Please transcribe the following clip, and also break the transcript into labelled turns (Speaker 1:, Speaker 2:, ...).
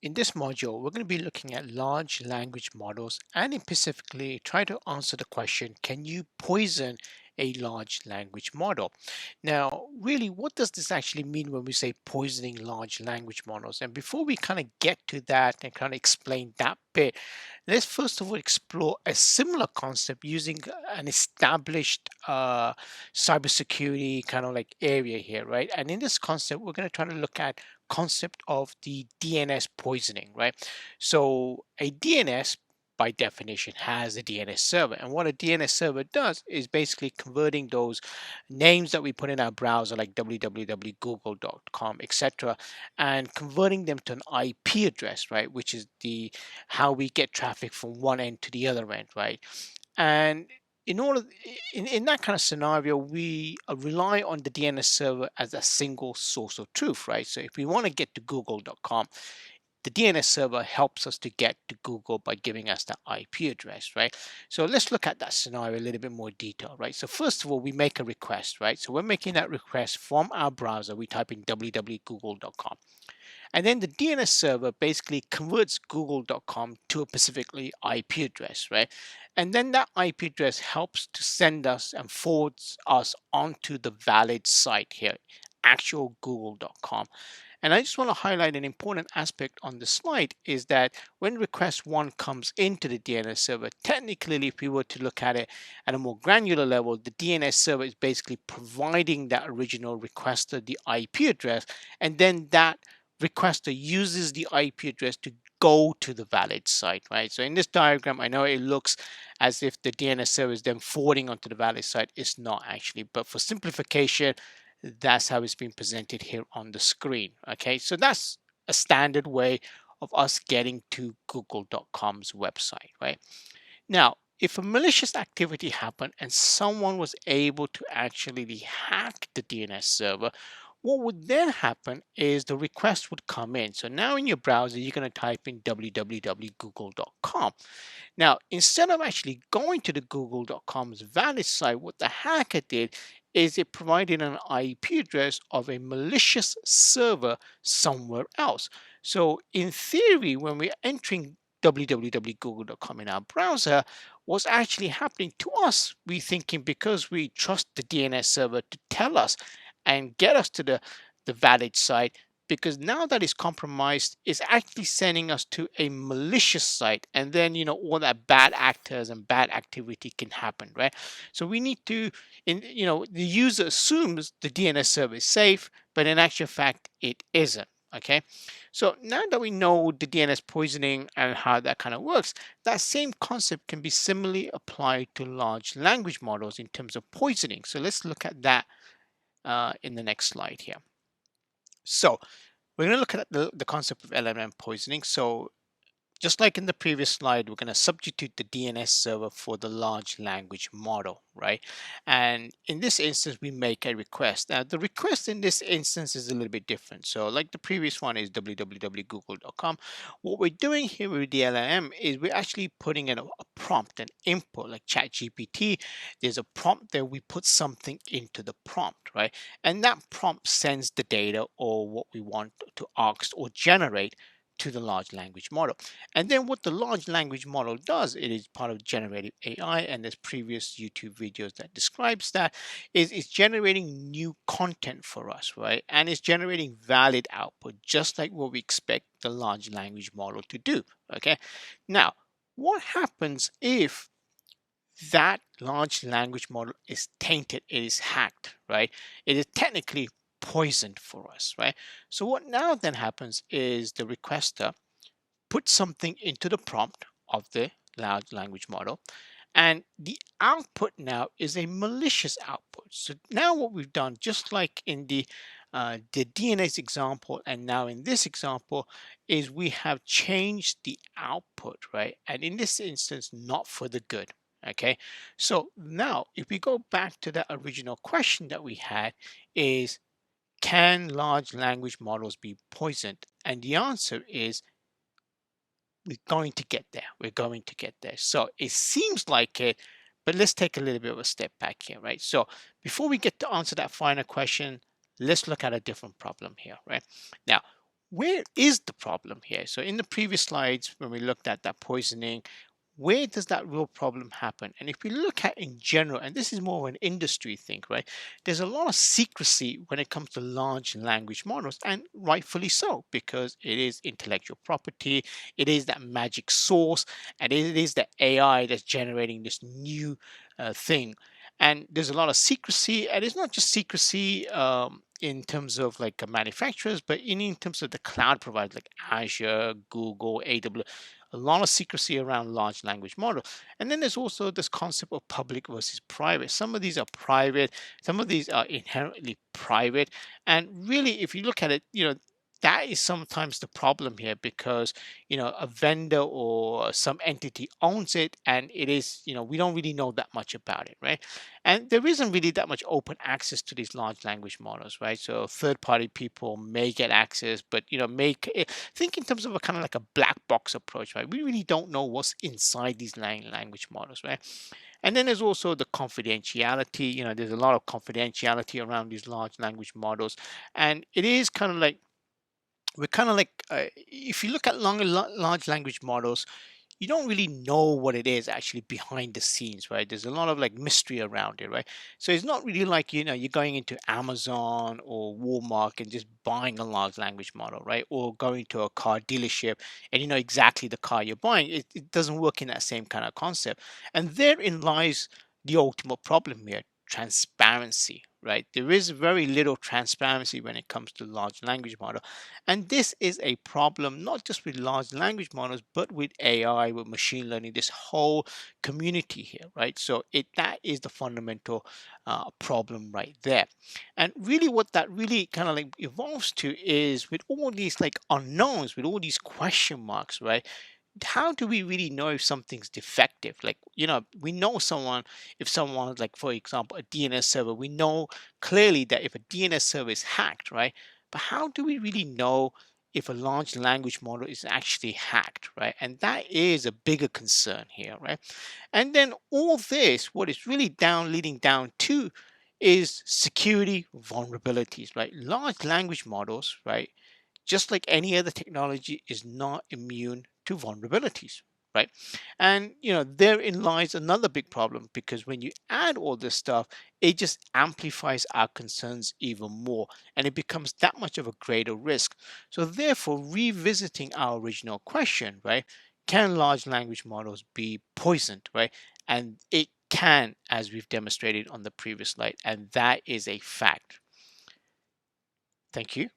Speaker 1: In this module, we're going to be looking at large language models and specifically try to answer the question, can you poison a large language model? Now, really, what does this actually mean when we say poisoning large language models? And before we kind of get to that and kind of explain that bit, let's first of all explore a similar concept using an established cybersecurity kind of like area here, right? And in this concept, we're going to try to look at concept of the DNS poisoning, right? So a DNS by definition has a DNS server, and what a DNS server does is basically converting those names that we put in our browser like www.google.com, etc., and converting them to an IP address, right, which is the how we get traffic from one end to the other end, right? And in order in that kind of scenario, we rely on the DNS server as a single source of truth, right? So if we want to get to google.com, the DNS server helps us to get to Google by giving us that IP address, right? So let's look at that scenario a little bit more detail, right? So first of all, we make a request, right? So we're making that request from our browser. We type in www.google.com. And then the DNS server basically converts google.com to a specifically IP address, right? And then that IP address helps to send us and forwards us onto the valid site here, actual google.com. And I just want to highlight an important aspect on the slide is that when request one comes into the DNS server, technically, if we were to look at it at a more granular level, the DNS server is basically providing that original requester the IP address, and then that requester uses the IP address to go to the valid site, right? So in this diagram, I know it looks as if the DNS server is then forwarding onto the valid site. It's not actually, but for simplification, that's how it's being presented here on the screen. Okay, so that's a standard way of us getting to google.com's website, right? Now, if a malicious activity happened and someone was able to actually hack the DNS server, what would then happen is the request would come in. So now in your browser, you're going to type in www.google.com. Now, instead of actually going to the google.com's valid site, what the hacker did is it provided an IP address of a malicious server somewhere else. So in theory, when we're entering www.google.com in our browser, what's actually happening to us, we thinking because we trust the DNS server to tell us and get us to the valid site, because now that is compromised, it's actually sending us to a malicious site, and then all that bad actors and bad activity can happen, right? So we need to, the user assumes the DNS server is safe, but in actual fact it isn't. Okay, so now that we know the DNS poisoning and how that kind of works, that same concept can be similarly applied to large language models in terms of poisoning. So let's look at that in the next slide here. So we're going to look at the concept of LLM poisoning. So just like in the previous slide, we're going to substitute the DNS server for the large language model, right? And in this instance, we make a request. Now, the request in this instance is a little bit different. So like the previous one is www.google.com. What we're doing here with the LLM is we're actually putting in a prompt, an input, like ChatGPT. There's a prompt there. We put something into the prompt, right? And that prompt sends the data or what we want to ask or generate to the large language model. And then what the large language model does, it is part of generative AI, and there's previous YouTube videos that describes that, is it's generating new content for us, right? And it's generating valid output, just like what we expect the large language model to do, okay? Now, what happens if that large language model is tainted, it is hacked, right? It is technically poisoned for us, right? So what now then happens is the requester puts something into the prompt of the large language model, and the output now is a malicious output. So now what we've done, just like in the DNS example and now in this example, is we have changed the output, right? And in this instance, not for the good. Okay, so now if we go back to that original question that we had, is can large language models be poisoned? And the answer is we're going to get there. We're going to get there. So it seems like it, but let's take a little bit of a step back here, right? So before we get to answer that final question, let's look at a different problem here, right? Now, where is the problem here? So in the previous slides, when we looked at that poisoning, where does that real problem happen? And if we look at in general, and this is more of an industry thing, right? There's a lot of secrecy when it comes to large language models, and rightfully so, because it is intellectual property, it is that magic source, and it is the AI that's generating this new thing. And there's a lot of secrecy, and it's not just secrecy in terms of like manufacturers, but in terms of the cloud providers like Azure, Google, AWS, a lot of secrecy around large language model. And then there's also this concept of public versus private. Some of these are private, some of these are inherently private. And really, if you look at it, that is sometimes the problem here because a vendor or some entity owns it and it is we don't really know that much about it, right? And there isn't really that much open access to these large language models, right? So third party people may get access, but make think in terms of a kind of like a black box approach, right? We really don't know what's inside these language models, right? And then there's also the confidentiality. There's a lot of confidentiality around these large language models, and it is kind of like we're kind of like if you look at large language models, you don't really know what it is actually behind the scenes, right? There's a lot of like mystery around it, right? So it's not really like you're going into Amazon or Walmart and just buying a large language model, right? Or going to a car dealership and you know exactly the car you're buying. It doesn't work in that same kind of concept, and therein lies the ultimate problem here: transparency, right? There is very little transparency when it comes to large language model, and this is a problem not just with large language models, but with AI, with machine learning, this whole community here, right? So that is the fundamental problem right there. And really what that really kind of like evolves to is with all these like unknowns, with all these question marks, right? How do we really know if something's defective? Like, we know someone, if someone, like, for example, a DNS server, we know clearly that if a DNS server is hacked, right? But how do we really know if a large language model is actually hacked, right? And that is a bigger concern here, right? And then all this, what it's really leading down to is security vulnerabilities, right? Large language models, right? Just like any other technology, is not immune to vulnerabilities, right? And therein lies another big problem, because when you add all this stuff, it just amplifies our concerns even more, and it becomes that much of a greater risk. So therefore, revisiting our original question, right? Can large language models be poisoned, right? And it can, as we've demonstrated on the previous slide, and that is a fact. Thank you.